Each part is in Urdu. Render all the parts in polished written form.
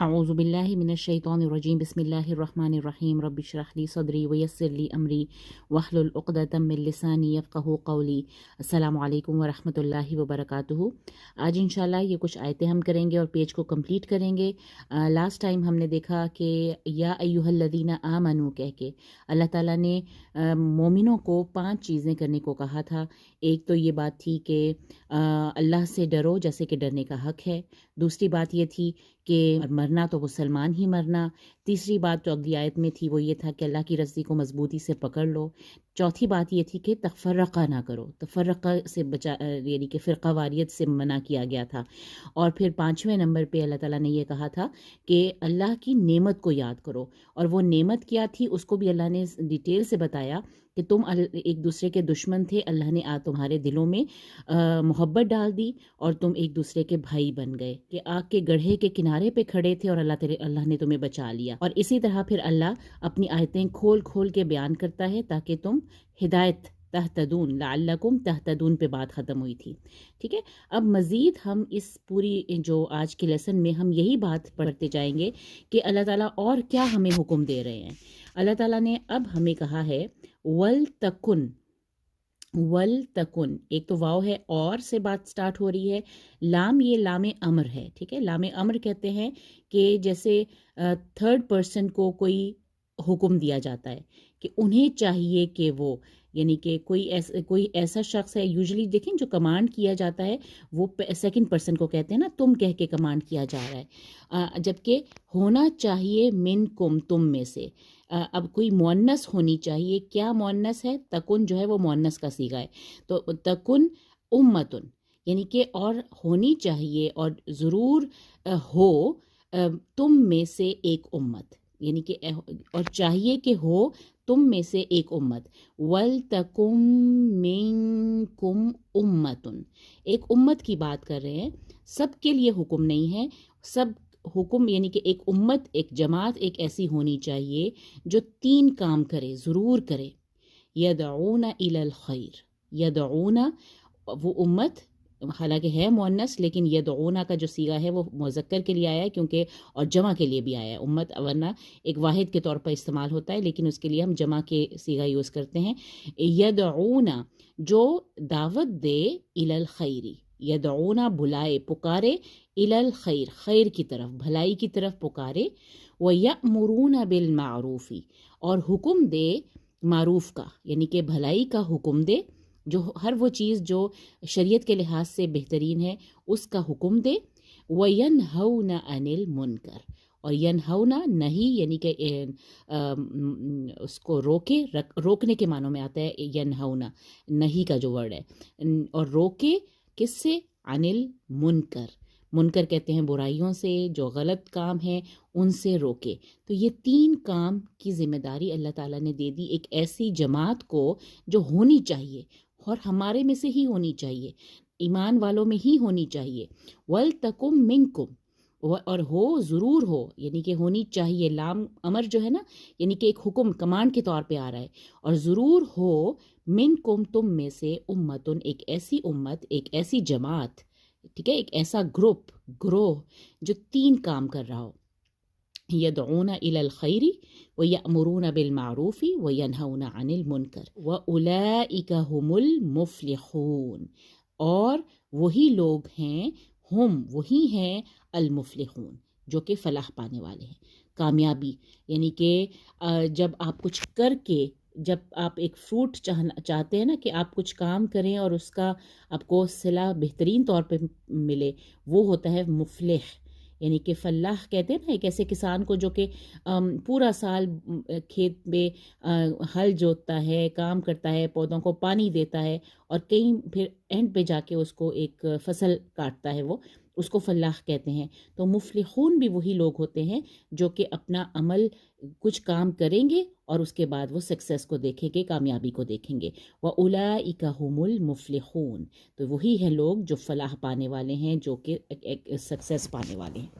اعوذ باللہ من الشیطان الرجیم بسم اللہ الرحمن الرحیم رب اشرح لی صدری ویسر لی امری واحلل عقدۃ من لسانی یفقہوا قولی۔ السلام علیکم ورحمۃ اللہ وبرکاتہ۔ آج انشاءاللہ یہ کچھ آیتیں ہم کریں گے اور پیج کو کمپلیٹ کریں گے۔ لاسٹ ٹائم ہم نے دیکھا کہ یا ایھا الذین آمنوا کہہ کے اللہ تعالیٰ نے مومنوں کو 5 چیزیں کرنے کو کہا تھا۔ ایک تو یہ بات تھی کہ اللہ سے ڈرو جیسے کہ ڈرنے کا حق ہے۔ دوسری بات یہ تھی کہ مرنا تو مسلمان ہی مرنا۔ تیسری بات جو اگلی آیت میں تھی وہ یہ تھا کہ اللہ کی رسی کو مضبوطی سے پکڑ لو۔ چوتھی بات یہ تھی کہ تفرقہ نہ کرو، تفرقہ سے بچا یعنی کہ فرقہ واریت سے منع کیا گیا تھا۔ اور پھر 5ویں نمبر پہ اللہ تعالیٰ نے یہ کہا تھا کہ اللہ کی نعمت کو یاد کرو، اور وہ نعمت کیا تھی اس کو بھی اللہ نے ڈیٹیل سے بتایا کہ تم ایک دوسرے کے دشمن تھے، اللہ نے تمہارے دلوں میں محبت ڈال دی اور تم ایک دوسرے کے بھائی بن گئے، کہ آگ کے گڑھے کے کنارے پہ کھڑے تھے اور اللہ نے تمہیں بچا لیا۔ اور اسی طرح پھر اللہ اپنی آیتیں کھول کھول کے بیان کرتا ہے تاکہ تم ہدایت تہتدون لعلکم تہتدون پہ بات ختم ہوئی تھی۔ ٹھیک ہے، اب مزید ہم اس پوری جو آج کے لیسن میں ہم یہی بات پڑھتے جائیں گے کہ اللہ تعالیٰ اور کیا ہمیں حکم دے رہے ہیں۔ اللہ تعالیٰ نے اب ہمیں کہا ہے وَلْتَكُنْ، ولتکن، ایک تو واو ہے اور سے بات سٹارٹ ہو رہی ہے، لام یہ لام امر ہے۔ ٹھیک ہے، لام امر کہتے ہیں کہ جیسے تھرڈ پرسن کو کوئی حکم دیا جاتا ہے کہ انہیں چاہیے کہ وہ، یعنی کہ کوئی ایسا شخص ہے، یوزلی دیکھیں جو کمانڈ کیا جاتا ہے وہ سیکنڈ پرسن کو کہتے ہیں نا، تم کہہ کے کمانڈ کیا جا رہا ہے، جبکہ ہونا چاہیے منکم، تم میں سے۔ اب کوئی مؤنث ہونی چاہیے، کیا مؤنث ہے؟ تکن جو ہے وہ مؤنث کا صیغہ ہے، تو تکن امتن، یعنی کہ اور ہونی چاہیے اور ضرور ہو تم میں سے ایک امت، یعنی کہ اور چاہیے کہ ہو تم میں سے ایک امت۔ وَلْتَكُن مِّنكُمْ أُمَّةٌ، ایک امت کی بات کر رہے ہیں، سب کے لیے حکم نہیں ہے، سب حکم یعنی کہ ایک امت، ایک جماعت ایک ایسی ہونی چاہیے جو 3 کام کرے، ضرور کرے۔ یدعون الی الخیر، یدعون، وہ امت حالانکہ ہے مؤنث لیکن یدعون کا جو صیغہ ہے وہ مذکر کے لیے آیا ہے کیونکہ، اور جمع کے لیے بھی آیا ہے۔ امت ورنہ ایک واحد کے طور پر استعمال ہوتا ہے لیکن اس کے لیے ہم جمع کے صیغہ یوز کرتے ہیں۔ یدعون، جو دعوت دے، الی الخیر، یدعون بلائے، پکارے، الی الخیر، خیر کی طرف، بھلائی کی طرف پکارے، وَيَأْمُرُونَ بِالْمَعْرُوفِ، اور حکم دے معروف کا، یعنی کہ بھلائی کا حکم دے، جو ہر وہ چیز جو شریعت کے لحاظ سے بہترین ہے اس کا حکم دے۔ وَيَنْهَوْنَ عَنِ الْمُنْكَرِ، اور ینہونا نہیں، یعنی کہ اس کو روکنے کے معنوں میں آتا ہے ینہونا، نہیں کا جو ورڈ ہے، اور روکے کس سے؟ عن المنکر، منکر کہتے ہیں برائیوں سے، جو غلط کام ہیں ان سے روکے۔ تو یہ 3 کام کی ذمہ داری اللہ تعالیٰ نے دے دی ایک ایسی جماعت کو جو ہونی چاہیے، اور ہمارے میں سے ہی ہونی چاہیے، ایمان والوں میں ہی ہونی چاہیے۔ وَلْتَكُن مِّنكُم، اور ہو، ضرور ہو، یعنی کہ ہونی چاہیے، لام امر جو ہے نا، یعنی کہ ایک حکم کمانڈ کے طور پہ آ رہا ہے، اور ضرور ہو منکم، تم میں سے، امتن، ایک ایسی امت، ایک ایسی جماعت، ٹھیک ہے، ایک ایسا گروہ جو 3 کام کر رہا ہو۔ یدعون الی الخیر ویأمرون بالمعروف وینہون عن المنکر واولئک هم المفلحون، اور وہی لوگ ہیں، وہی ہیں المفلحون، جو کہ فلاح پانے والے ہیں، کامیابی، یعنی کہ جب آپ کچھ کر کے، جب آپ ایک فروٹ چاہتے ہیں نا کہ آپ کچھ کام کریں اور اس کا آپ کو صلہ بہترین طور پہ ملے، وہ ہوتا ہے مفلح، یعنی کہ فلاح کہتے ہیں نا ایک ایسے کسان کو جو کہ پورا سال کھیت میں ہل جوتتا ہے، کام کرتا ہے، پودوں کو پانی دیتا ہے، اور کہیں پھر اینڈ پہ جا کے اس کو ایک فصل کاٹتا ہے، وہ اس کو فلاح کہتے ہیں۔ تو مفلحون بھی وہی لوگ ہوتے ہیں جو کہ اپنا عمل کچھ کام کریں گے اور اس کے بعد وہ سکسیس کو دیکھیں گے، کامیابی کو دیکھیں گے۔ وَأُولَئِكَ هُمُ الْمُفْلِحُونَ، تو وہی ہیں لوگ جو فلاح پانے والے ہیں، جو کہ ایک سکسیس پانے والے ہیں۔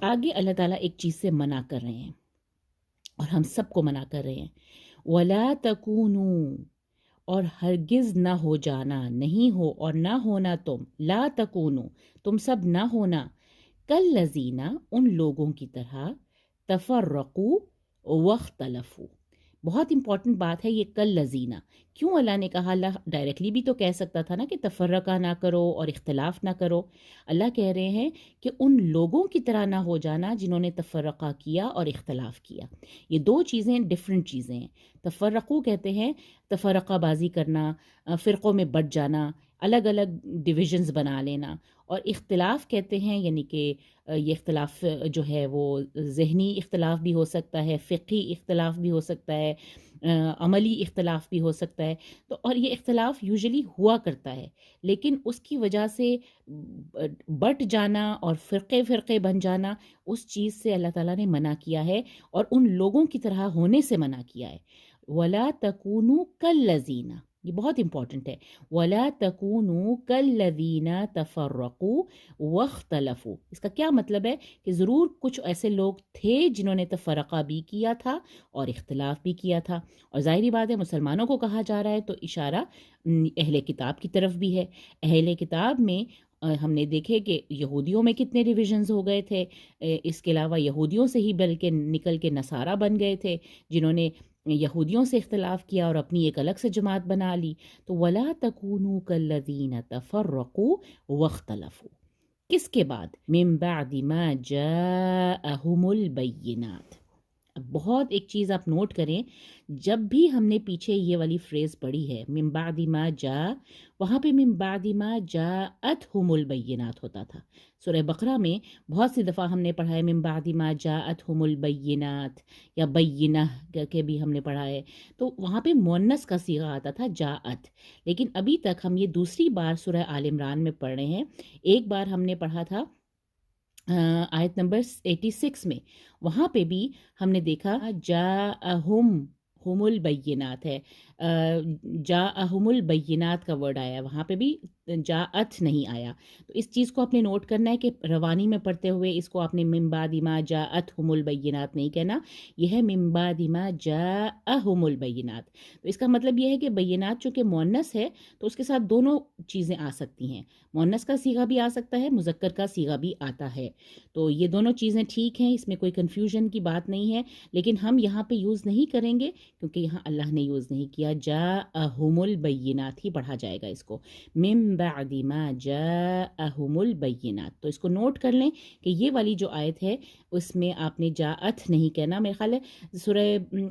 آگے اللہ تعالیٰ ایک چیز سے منع کر رہے ہیں اور ہم سب کو منع کر رہے ہیں، وَلَا تَكُونُوا، اور ہرگز نہ ہو جانا، نہیں ہو اور نہ ہونا تم، لا تکونو، تم سب نہ ہونا، کالذین ان لوگوں کی طرح تفرقوا واختلفوا. بہت امپورٹنٹ بات ہے یہ کالذین. کیوں اللہ نے کہا؟ اللہ ڈائریکٹلی بھی تو کہہ سکتا تھا نا کہ تفرقہ نہ کرو اور اختلاف نہ کرو. اللہ کہہ رہے ہیں کہ ان لوگوں کی طرح نہ ہو جانا جنہوں نے تفرقہ کیا اور اختلاف کیا. یہ دو چیزیں ڈفرینٹ چیزیں ہیں. تفرقو کہتے ہیں تفرقہ بازی کرنا، فرقوں میں بٹ جانا، الگ الگ ڈویژنز بنا لینا. اور اختلاف کہتے ہیں یعنی کہ یہ اختلاف جو ہے وہ ذہنی اختلاف بھی ہو سکتا ہے، فقہی اختلاف بھی ہو سکتا ہے، عملی اختلاف بھی ہو سکتا ہے. تو اور یہ اختلاف یوزلی ہوا کرتا ہے، لیکن اس کی وجہ سے بٹ جانا اور فرقے فرقے بن جانا، اس چیز سے اللہ تعالیٰ نے منع کیا ہے اور ان لوگوں کی طرح ہونے سے منع کیا ہے. وَلَا تَكُونُوا كَالَّذِينَ، یہ بہت امپورٹنٹ ہے. وَلَا تَكُونُوا كَالَّذِينَ تَفَرَّقُوا وَاخْتَلَفُوا. اس کا کیا مطلب ہے؟ کہ ضرور کچھ ایسے لوگ تھے جنہوں نے تفرقہ بھی کیا تھا اور اختلاف بھی کیا تھا. اور ظاہری بات ہے مسلمانوں کو کہا جا رہا ہے تو اشارہ اہل کتاب کی طرف بھی ہے. اہل کتاب میں ہم نے دیکھے کہ یہودیوں میں کتنے ڈویژنز ہو گئے تھے. اس کے علاوہ یہودیوں سے ہی بلکہ نکل کے نصارہ بن گئے تھے جنہوں نے یہودیوں سے اختلاف کیا اور اپنی ایک الگ سے جماعت بنا لی. تو وَلَا تَكُونُوا كَالَّذِينَ تَفَرَّقُوا وَاخْتَلَفُوا. کس کے بعد؟ مِن بَعْدِ مَا جَاءَهُمُ الْبَيِّنَاتُ. اب بہت ایک چیز آپ نوٹ کریں، جب بھی ہم نے پیچھے یہ والی فریز پڑھی ہے من بعد ما جاء، وہاں پہ من بعد ما جاءتہم البینات ہوتا تھا. سورہ بقرہ میں بہت سی دفعہ ہم نے پڑھا ہے من بعد ما جاءتہم البینات یا بینہ کہ بھی ہم نے پڑھا ہے. تو وہاں پہ مؤنث کا صیغہ آتا تھا جاءت. لیکن ابھی تک ہم یہ دوسری بار سورہ آل عمران میں پڑھ رہے ہیں. ایک بار ہم نے پڑھا تھا آیت نمبر 86 میں، وہاں پہ بھی ہم نے دیکھا جاءہم البینات ہے، جاءہم البینات کا ورڈ آیا، وہاں پہ بھی جاءت نہیں آیا. تو اس چیز کو آپ نے نوٹ کرنا ہے کہ روانی میں پڑھتے ہوئے اس کو آپ نے من بعد ما جاءتہم البینات نہیں کہنا، یہ ہے من بعد ما جاءہم البینات. تو اس کا مطلب یہ ہے کہ بینات چونکہ مؤنث ہے تو اس کے ساتھ دونوں چیزیں آ سکتی ہیں. مؤنث کا صیغہ بھی آ سکتا ہے، مذکر کا صیغہ بھی آتا ہے. تو یہ دونوں چیزیں ٹھیک ہیں، اس میں کوئی کنفیوژن کی بات نہیں ہے. لیکن ہم یہاں پہ یوز نہیں کریں گے کیونکہ یہاں اللہ نے یوز نہیں کیا. جاءہم البینات ہی پڑھا جائے گا اس کو، من بعد ما جاءہم البینات. تو اس کو نوٹ کر لیں کہ یہ والی جو آیت ہے اس میں آپ نے جاءت نہیں کہنا. میرے خیال ہے سورہ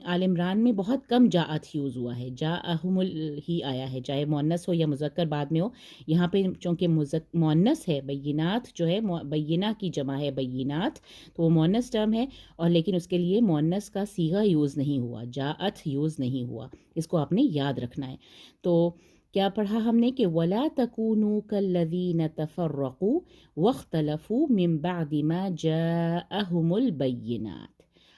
آل عمران میں بہت کم جاءت یوز ہوا ہے، جاءہم ہی آیا ہے، چاہے مؤنث ہو یا مذکر بعد میں ہو. یہاں پہ چونکہ مؤنث ہے، بینات جو ہے بینہ کی جمع ہے بینات، تو وہ مؤنث ٹرم ہے اور لیکن اس کے لیے مؤنث کا صیغہ یوز نہیں ہوا، جاءت یوز نہیں ہوا. اس کو آپ نے یاد رکھنا ہے. تو کیا پڑھا ہم نے کہ وَلَا تَكُونُوا كَالَّذِينَ تَفَرَّقُوا وَاخْتَلَفُوا مِن بَعْدِ مَا جَاءَهُمُ الْبَيِّنَاتُ.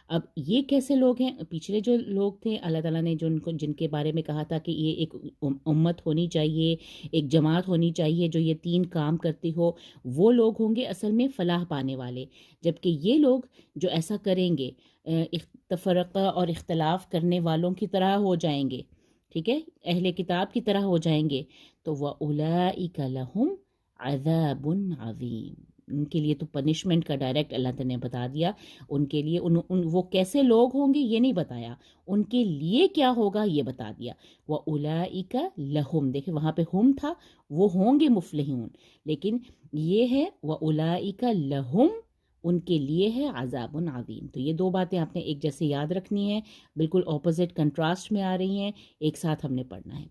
اب یہ کیسے لوگ ہیں؟ پچھلے جو لوگ تھے اللہ تعالیٰ نے جن کے بارے میں کہا تھا کہ یہ ایک امت ہونی چاہیے، ایک جماعت ہونی چاہیے جو یہ 3 کام کرتی ہو، وہ لوگ ہوں گے اصل میں فلاح پانے والے. جبکہ یہ لوگ جو ایسا کریں گے تفرقہ اور اختلاف کرنے والوں کی طرح ہو جائیں گے، ٹھیک ہے، اہل کتاب کی طرح ہو جائیں گے. تو وَأُولَئِكَ لَهُمْ عَذَابٌ عَظِيمٌ. ان کے لیے تو پنشمنٹ کا ڈائریکٹ اللہ تعالیٰ نے بتا دیا. ان کے لیے وہ کیسے لوگ ہوں گے یہ نہیں بتایا، ان کے لیے کیا ہوگا یہ بتا دیا. وَأُولَئِكَ لَهُمْ، دیکھیں وہاں پہ ہم تھا، وہ ہوں گے مفلحون، لیکن یہ ہے وَأُولَئِكَ لَهُمْ، ان کے لیے ہے عذاب عظیم. تو یہ 2 باتیں آپ نے ایک جیسے یاد رکھنی ہے، بالکل اپوزٹ کنٹراسٹ میں آ رہی ہیں، ایک ساتھ ہم نے پڑھنا ہے.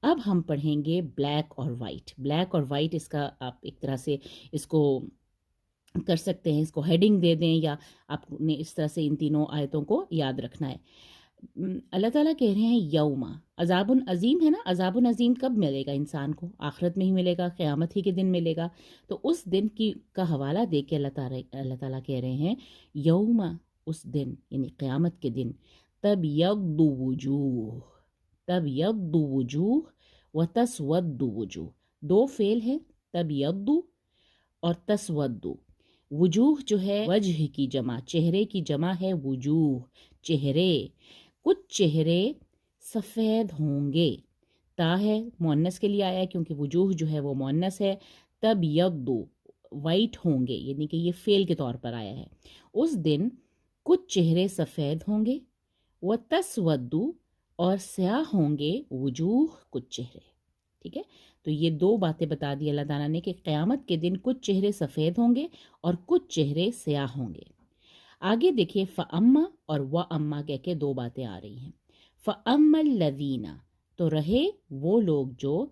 اب ہم پڑھیں گے بلیک اور وائٹ. بلیک اور وائٹ اس کا آپ ایک طرح سے اس کو کر سکتے ہیں، اس کو ہیڈنگ دے دیں یا آپ نے اس طرح سے ان تینوں آیتوں کو یاد رکھنا ہے. اللہ تعالیٰ کہہ رہے ہیں یوما، عذاب عظیم ہے نا. عذاب عظیم کب ملے گا انسان کو؟ آخرت میں ہی ملے گا، قیامت ہی کے دن ملے گا. تو اس دن کا حوالہ دے کے اللہ تعالیٰ کہہ رہے ہیں یوما، اس دن یعنی قیامت کے دن، تبیض وجوہ، تبیض وجوہ وتسود وجوہ. 2 فعل ہیں، تبیض اور تسود. وجوہ جو ہے وجہ کی جمع، چہرے کی جمع ہے وجوہ، چہرے. کچھ چہرے سفید ہوں گے، تا ہے مؤنث کے لیے آیا کیونکہ وجوہ جو ہے وہ مؤنث ہے. تبیض وائٹ ہوں گے، یعنی کہ یہ فعل کے طور پر آیا ہے، اس دن کچھ چہرے سفید ہوں گے، وَتَسْوَدُّ اور سیاہ ہوں گے، وجوہ کچھ چہرے، ٹھیک ہے؟ تو یہ دو باتیں بتا دی اللہ تعالیٰ نے کہ قیامت کے دن کچھ چہرے سفید ہوں گے اور کچھ چہرے سیاہ ہوں گے۔ آگے دیکھیے فَأَمَّا اور وَأَمَّا کہہ کے دو باتیں آ رہی ہیں۔ فَأَمَّا الَّذِينَ تو رہے وہ لوگ جو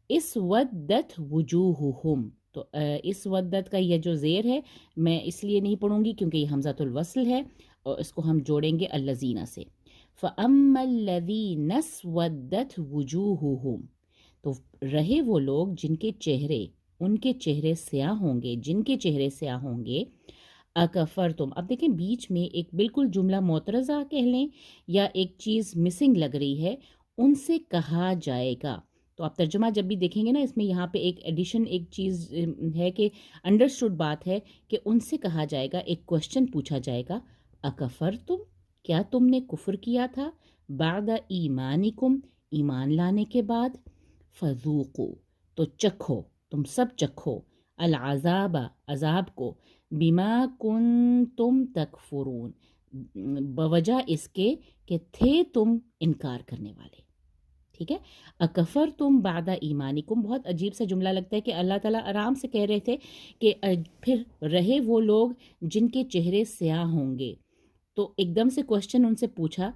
اسودت وجوہہم، تو اسودت کا یہ جو زیر ہے میں اس لیے نہیں پڑھوں گی کیونکہ یہ حمزۃ الوصل ہے اور اس کو ہم جوڑیں گے الذین سے۔ فَأَمَّا الَّذِينَ اسْوَدَّتْ وُجُوهُهُمْ تو رہے وہ لوگ جن کے چہرے، ان کے چہرے سیاہ ہوں گے، جن کے چہرے سیاہ ہوں گے، اکفرتم، اب دیکھیں بیچ میں ایک بالکل جملہ معترضہ کہہ لیں یا ایک چیز مسنگ لگ رہی ہے، ان سے کہا جائے گا۔ تو آپ ترجمہ جب بھی دیکھیں گے نا، اس میں یہاں پہ ایک ایڈیشن ایک چیز ہے کہ انڈرسٹوڈ بات ہے کہ ان سے کہا جائے گا، ایک کوشچن پوچھا جائے گا، اکفرتم کیا تم نے کفر کیا تھا، بعد ایمانکم ایمان لانے کے بعد، فذوقوا تو چکھو، تم سب چکھو، العذاب عذاب کو، بما کنتم تکفرون بوجہ اس کے کہ تھے تم انکار کرنے والے، ٹھیک ہے؟ اکفر تم بعد ایمانکم، بہت عجیب سا جملہ لگتا ہے کہ اللہ تعالیٰ آرام سے کہہ رہے تھے کہ پھر رہے وہ لوگ جن کے چہرے سیاہ ہوں گے، تو ایک دم سے کوشچن ان سے پوچھا،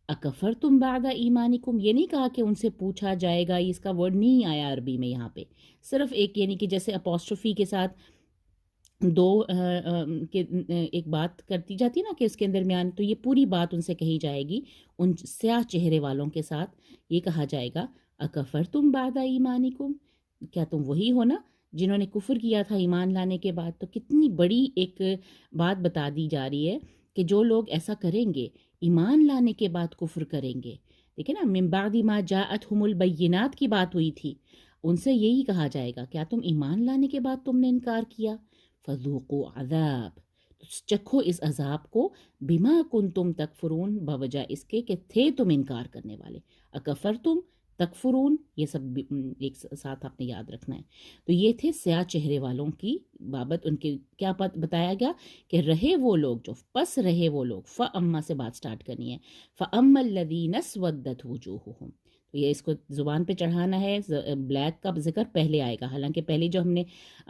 اکفر تم بعد ایمانکم، یہ نہیں کہا کہ ان سے پوچھا جائے گا، اس کا ورڈ نہیں آیا عربی میں یہاں پہ، صرف ایک یعنی کہ جیسے اپوسٹروفی کے ساتھ دو ایک بات کرتی جاتی ہے نا کہ اس کے درمیان، تو یہ پوری بات ان سے کہی جائے گی، ان سیاہ چہرے والوں کے ساتھ یہ کہا جائے گا، اکفر تم بعد ایمانکم، کیا تم وہی ہو نا جنہوں نے کفر کیا تھا ایمان لانے کے بعد؟ تو کتنی بڑی ایک بات بتا دی جا رہی ہے کہ جو لوگ ایسا کریں گے، ایمان لانے کے بعد کفر کریں گے، دیکھیں نا من بعد ما جاءتہم البینات کی بات ہوئی تھی، ان سے یہی کہا جائے گا کیا تم ایمان لانے کے بعد تم نے انکار کیا، فذوقوا عذاب چکھو اس عذاب کو، بما کنتم تکفرون بوجہ اس کے کہ تھے تم انکار کرنے والے، اکفرتم تکفرون، یہ سب ایک ساتھ آپ نے یاد رکھنا ہے۔ تو یہ تھے سیاہ چہرے والوں کی بابت، ان کے کیا بتایا گیا کہ رہے وہ لوگ جو، پس رہے وہ لوگ، فَأَمَّا سے بات سٹارٹ کرنی ہے، فَأَمَّا الَّذِينَ اسْوَدَّتْ وُجُوهُهُمْ، تو یہ اس کو زبان پہ چڑھانا ہے، بلیک کا ذکر پہلے آئے گا، حالانکہ پہلے جو ہم نے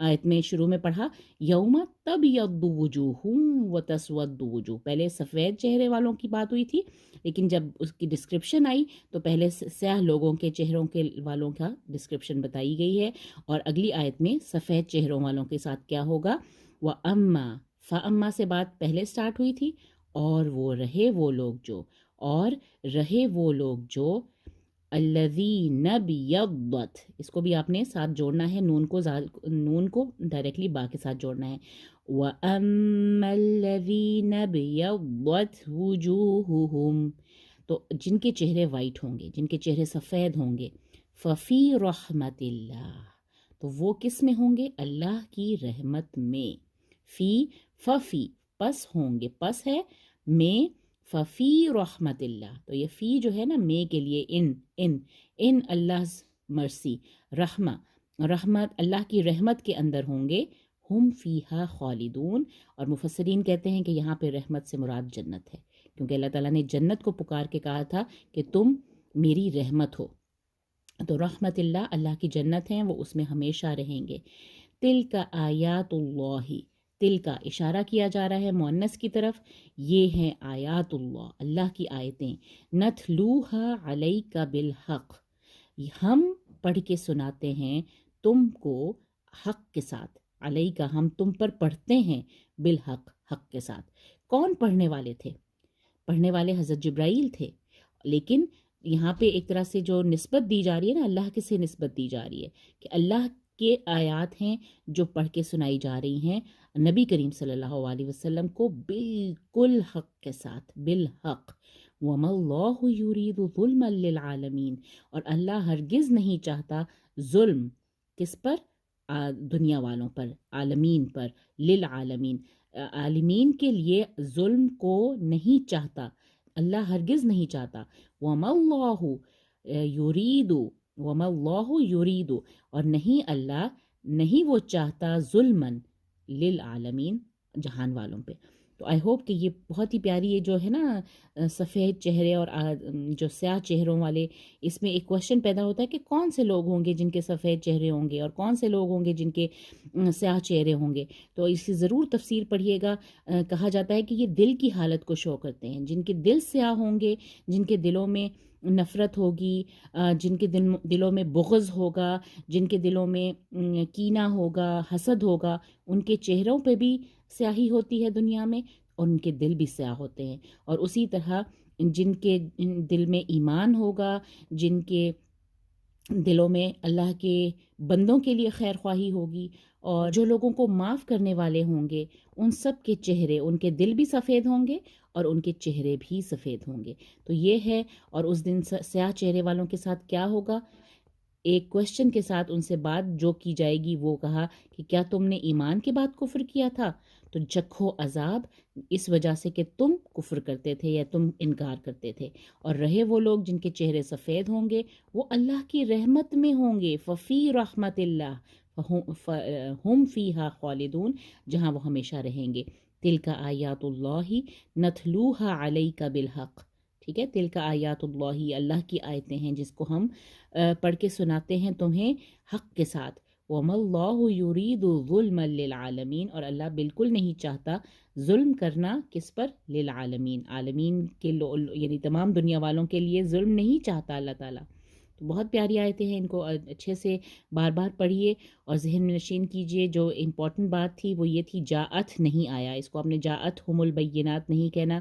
آیت میں شروع میں پڑھا یوم تبیض وجوہ وتسود وجوہ، پہلے سفید چہرے والوں کی بات ہوئی تھی، لیکن جب اس کی ڈسکرپشن آئی تو پہلے سیاہ لوگوں کے چہروں کے والوں کا ڈسکرپشن بتائی گئی ہے، اور اگلی آیت میں سفید چہروں والوں کے ساتھ کیا ہوگا، وَأَمَّا فَأَمَّا سے بات پہلے سٹارٹ ہوئی تھی، اور وہ رہے وہ لوگ جو، اور رہے وہ لوگ جو، الذین بیضت، اس کو بھی آپ نے ساتھ جوڑنا ہے، نون کو ڈائریکٹلی با کے ساتھ جوڑنا ہے، وَأَمَّا الَّذِينَ بِيَضَّتْ وُجُوهُهُمْ تو جن کے چہرے وائٹ ہوں گے، جن کے چہرے سفید ہوں گے، فَفِي رَحْمَةِ اللَّهِ تو وہ کس میں ہوں گے، اللہ کی رحمت میں، فی ففی پس ہوں گے، پس ہے میں، ففی رحمت اللہ، تو یہ فی جو ہے نا میں کے لیے، ان اللہ مرسی، رحمت اللہ کی رحمت کے اندر ہوں گے، ہم فیہا خالدون، اور مفسرین کہتے ہیں کہ یہاں پہ رحمت سے مراد جنت ہے، کیونکہ اللہ تعالیٰ نے جنت کو پکار کے کہا تھا کہ تم میری رحمت ہو، تو رحمت اللہ اللہ کی جنت ہیں، وہ اس میں ہمیشہ رہیں گے۔ تلک آیات اللہ، تل کا اشارہ کیا جا رہا ہے مؤنث کی طرف، یہ ہیں آیات اللہ، اللہ کی آیتیں، نتلوہا علیک بالحق، ہم پڑھ کے سناتے ہیں تم کو حق کے ساتھ، علیک ہم تم پر پڑھتے ہیں، بالحق حق کے ساتھ۔ کون پڑھنے والے تھے؟ پڑھنے والے حضرت جبرائیل تھے، لیکن یہاں پہ ایک طرح سے جو نسبت دی جا رہی ہے نا، اللہ کے سے نسبت دی جا رہی ہے کہ اللہ کے آیات ہیں جو پڑھ کے سنائی جا رہی ہیں نبی کریم صلی اللہ علیہ وسلم کو، بالکل حق کے ساتھ، بالحق، وَمَا اللَّهُ يُرِيدُ ظُلْمًا لِلْعَالَمِينَ اور اللہ ہرگز نہیں چاہتا ظلم، کس پر؟ دنیا والوں پر، عالمین پر، للعالمین، عالمین کے لیے ظلم کو نہیں چاہتا، اللہ ہرگز نہیں چاہتا، وَمَا اللَّهُ يُرِيدُ وَمَا اللَّهُ يُرِيدُ اور نہیں اللہ نہیں وہ چاہتا ظلمن للعالمین، جہان والوں پہ۔ تو آئی ہوپ کہ یہ بہت ہی پیاری، یہ جو ہے نا سفید چہرے اور جو سیاہ چہروں والے، اس میں ایک کوشچن پیدا ہوتا ہے کہ کون سے لوگ ہوں گے جن کے سفید چہرے ہوں گے اور کون سے لوگ ہوں گے جن کے سیاہ چہرے ہوں گے۔ تو اس کی ضرور تفسیر پڑھیے گا۔ کہا جاتا ہے کہ یہ دل کی حالت کو شو کرتے ہیں، جن کے دل سیاہ ہوں گے، جن کے دلوں میں نفرت ہوگی، جن کے دلوں میں بغض ہوگا، جن کے دلوں میں کینہ ہوگا، حسد ہوگا، ان کے چہروں پہ بھی سیاہی ہوتی ہے دنیا میں، اور ان کے دل بھی سیاہ ہوتے ہیں۔ اور اسی طرح جن کے دل میں ایمان ہوگا، جن کے دلوں میں اللہ کے بندوں کے لیے خیر خواہی ہوگی، اور جو لوگوں کو معاف کرنے والے ہوں گے، ان سب کے چہرے، ان کے دل بھی سفید ہوں گے اور ان کے چہرے بھی سفید ہوں گے۔ تو یہ ہے، اور اس دن سیاہ چہرے والوں کے ساتھ کیا ہوگا؟ ایک کوشچن کے ساتھ ان سے بات جو کی جائے گی، وہ کہا کہ کیا تم نے ایمان کے بعد کفر کیا تھا؟ تو چکھو عذاب، اس وجہ سے کہ تم کفر کرتے تھے یا تم انکار کرتے تھے۔ اور رہے وہ لوگ جن کے چہرے سفید ہوں گے، وہ اللہ کی رحمت میں ہوں گے، ففی رحمت اللہ ہم فیہا خالدون، جہاں وہ ہمیشہ رہیں گے۔ تلک آیات اللہ نتلوہا علیک بالحق، ٹھیک ہے، تلک آیات اللہ، اللہ کی آیتیں ہیں جس کو ہم پڑھ کے سناتے ہیں تمہیں حق کے ساتھ۔ وَمَا اللَّهُ يُرِيدُ ظُلْمًا لِّلْعَالَمِينَ، اور اللہ بالکل نہیں چاہتا ظلم کرنا، کس پر؟ للعالمین، عالمین کے یعنی تمام دنیا والوں کے لیے ظلم نہیں چاہتا اللہ تعالیٰ۔ تو بہت پیاری آیتیں ہیں، ان کو اچھے سے بار بار پڑھیے اور ذہن میں نشین کیجئے۔ جو امپورٹنٹ بات تھی وہ یہ تھی جاءت نہیں آیا، اس کو آپ نے جاءت ہم البینات نہیں کہنا۔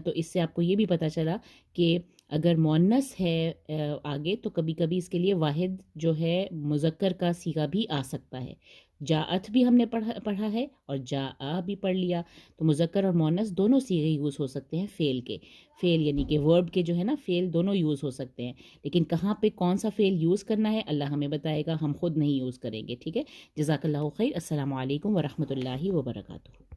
تو اس سے آپ کو یہ بھی پتہ چلا کہ اگر مؤنث ہے آگے، تو کبھی کبھی اس کے لیے واحد جو ہے مذکر کا صیغہ بھی آ سکتا ہے۔ جاءت بھی ہم نے پڑھا ہے اور جاء بھی پڑھ لیا، تو مذکر اور مؤنث دونوں صیغے یوز ہو سکتے ہیں فعل کے۔ فعل یعنی کہ ورب کے جو ہے نا، فعل دونوں یوز ہو سکتے ہیں، لیکن کہاں پہ کون سا فعل یوز کرنا ہے اللہ ہمیں بتائے گا، ہم خود نہیں یوز کریں گے، ٹھیک ہے۔ جزاک اللہ خیر۔ السلام علیکم ورحمۃ اللہ وبرکاتہ۔